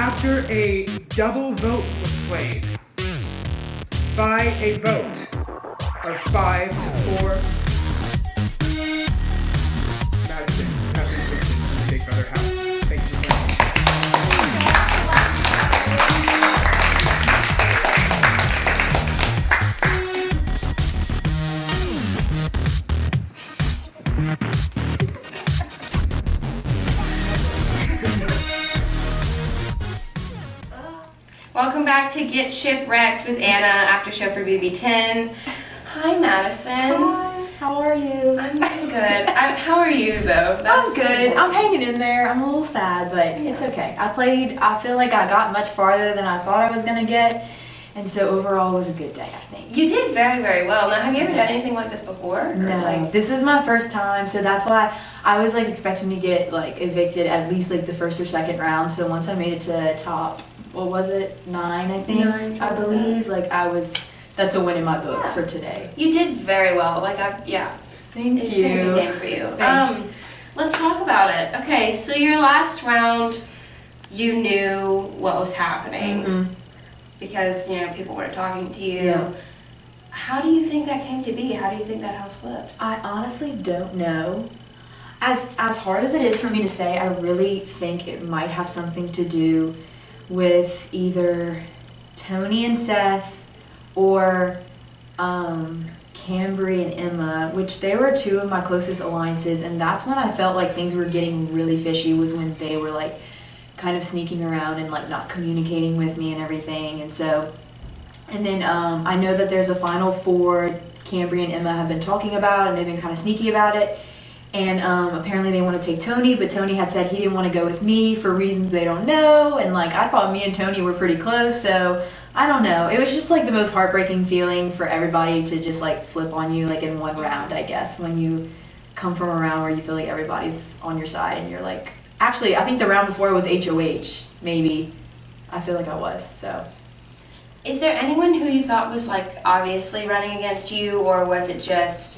after a double vote was played by a vote of 5 to 4. Madison, you have been chosen to Big Brother House. Thank you so much. Welcome back to Get Shipwrecked with Anna, after show for BB10. Hi, Madison. Hi, how are you? I'm good. How are you, though? I'm good. I'm hanging in there. I'm a little sad, but it's okay. I feel like I got much farther than I thought I was going to get, and so overall it was a good day, I think. You did very, very well. Now, have you ever done anything like this before? No, this is my first time, so that's why I was like expecting to get like evicted at least like the first or second round, so once I made it to top, what was it, 9 I think, 9, I believe, like that's a win in my book for today. You did very well. Thank It's you. been a good game for you. Thanks. Let's talk about it. Okay, so your last round, you knew what was happening because, people weren't talking to you. Yeah. How do you think that came to be? How do you think that house flipped? I honestly don't know. As hard as it is for me to say, I really think it might have something to do with either Tony and Seth or Cambry and Emma, which they were 2 of my closest alliances, and that's when I felt like things were getting really fishy, was when they were like kind of sneaking around and like not communicating with me and everything. And then I know that there's a final 4 Cambry and Emma have been talking about, and they've been kind of sneaky about it. And apparently they want to take Tony, but Tony had said he didn't want to go with me for reasons they don't know. And like I thought me and Tony were pretty close, so I don't know. It was just like the most heartbreaking feeling for everybody to just like flip on you like in one round, I guess, when you come from a round where you feel like everybody's on your side and you're like, actually I think the round before was HOH, maybe. I feel like I was, so. Is there anyone who you thought was like obviously running against you, or was it just,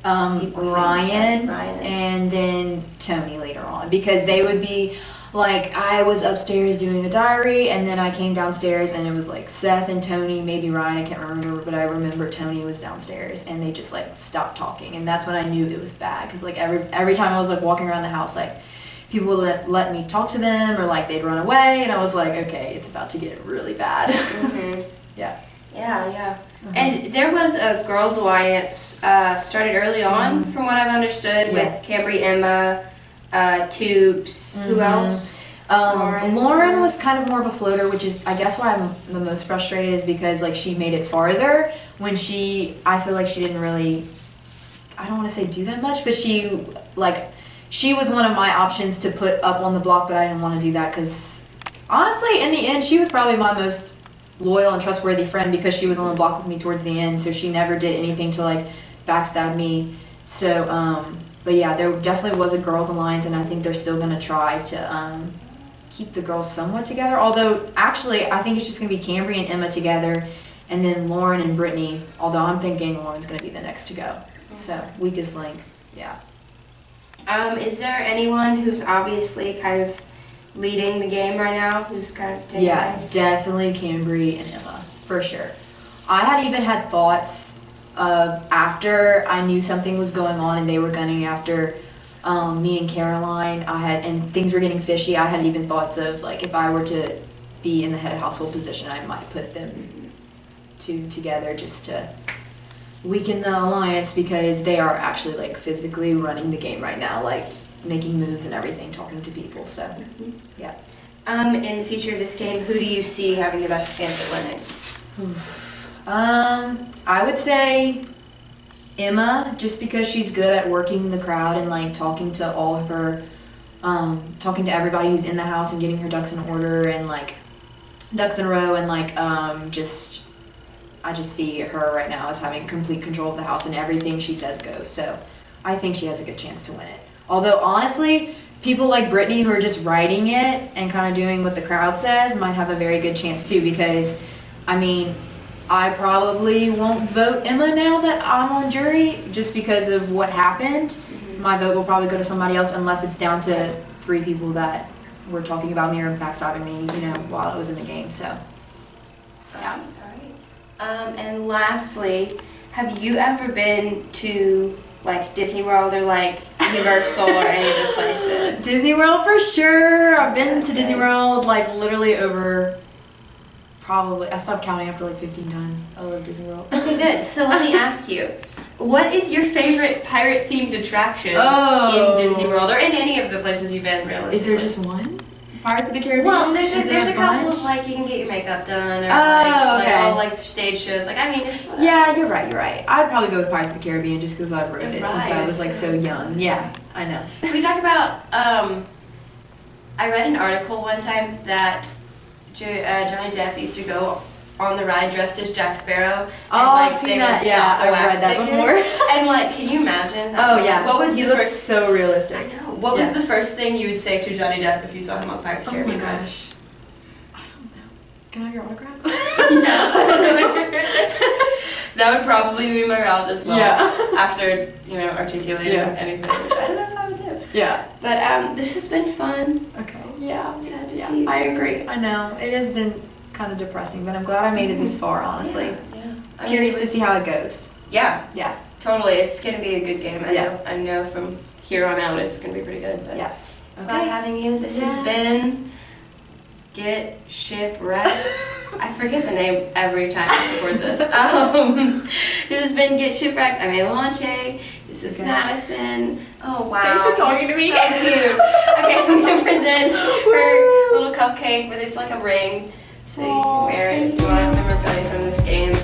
Ryan and then Tony later on, because they would be like, I was upstairs doing a diary and then I came downstairs and it was like Seth and Tony, maybe Ryan, I can't remember, but I remember Tony was downstairs and they just like stopped talking, and that's when I knew it was bad, because like every time I was like walking around the house, like people would let me talk to them, or like they'd run away, and I was like, okay, it's about to get really bad. Yeah. And there was a girls' alliance started early on, from what I've understood, with Cambry, Emma, Tubes. Who else? Lauren was kind of more of a floater, which is, I guess, why I'm the most frustrated, is because like she made it farther when I feel like she didn't really, I don't want to say do that much, but she was one of my options to put up on the block, but I didn't want to do that because honestly, in the end, she was probably my most loyal and trustworthy friend, because she was on the block with me towards the end, so she never did anything to like backstab me. So but yeah, there definitely was a girls' alliance, and I think they're still going to try to keep the girls somewhat together, although actually I think it's just going to be Cambry and Emma together, and then Lauren and Brittany, although I'm thinking Lauren's going to be the next to go. So weakest link. Is there anyone who's obviously kind of leading the game right now, who's kind of taking lines? Definitely Cambry and Emma, for sure. I had even had thoughts of, after I knew something was going on and they were gunning after me and Caroline, and things were getting fishy, I had even thoughts of like, if I were to be in the head of household position, I might put them 2 together just to weaken the alliance, because they are actually like physically running the game right now, like making moves and everything, talking to people. So yeah. In the future of this game, who do you see having the best chance at winning? I would say Emma, just because she's good at working the crowd and like talking to all of her, talking to everybody who's in the house and getting her ducks in order and like ducks in a row, and like I just see her right now as having complete control of the house, and everything she says goes. So I think she has a good chance to win it. Although honestly, people like Brittany, who are just writing it and kind of doing what the crowd says, might have a very good chance too, because I mean, I probably won't vote Emma now that I'm on jury, just because of what happened. My vote will probably go to somebody else, unless it's down to 3 people that were talking about me or backstabbing me, you know, while I was in the game. So, yeah. Alright. And lastly, have you ever been to like Disney World or like Universal or any of those places? Disney World for sure. I've been to Disney World like literally over. Probably. I stopped counting after like 15 times. I love Disney World. Okay, good. So let me ask you, what is your favorite pirate-themed attraction Oh. in Disney World or in any of the places you've been, realistically? Is there just one? Pirates of the Caribbean? Well, there's Is a there couple bunch? of like you can get your makeup done or Oh, like okay. all like stage shows. Like I mean, it's whatever. Yeah, you're right. I'd probably go with Pirates of the Caribbean just because I rode The it since I ride was is like so young. Yeah, I know. We talk about. I read an article one time that Johnny Depp used to go on the ride dressed as Jack Sparrow. And, I've seen that. Yeah, I've read that before. And like, can you imagine that? Oh yeah. What would he the looks first? so realistic. I know. What was the first thing you would say to Johnny Depp if you saw him on Pirates of the Oh my Caribbean? gosh. I don't know. Can I have your autograph? That would probably be my route as well. Yeah. After articulating anything, which I don't know if I would do. Yeah. But this has been fun. Okay. Yeah. I'm sad to see you. I agree. I know. It has been kind of depressing, but I'm glad I made it this far, honestly. Yeah. I mean, Curious it to was- see how it goes. Yeah. Yeah. Totally. It's gonna be a good game. Yeah. I know from here on out it's gonna be pretty good. But Yeah. glad having you. This has been Get Shipwrecked. I forget the name every time I record this. This has been Get Shipwrecked. I'm Ava Lanche. This is Madison. Oh wow. Thanks for talking You're to me. So cute. Okay, I'm gonna present her little cupcake, but it's like a ring, so you can wear it if you want memorabilia from this game.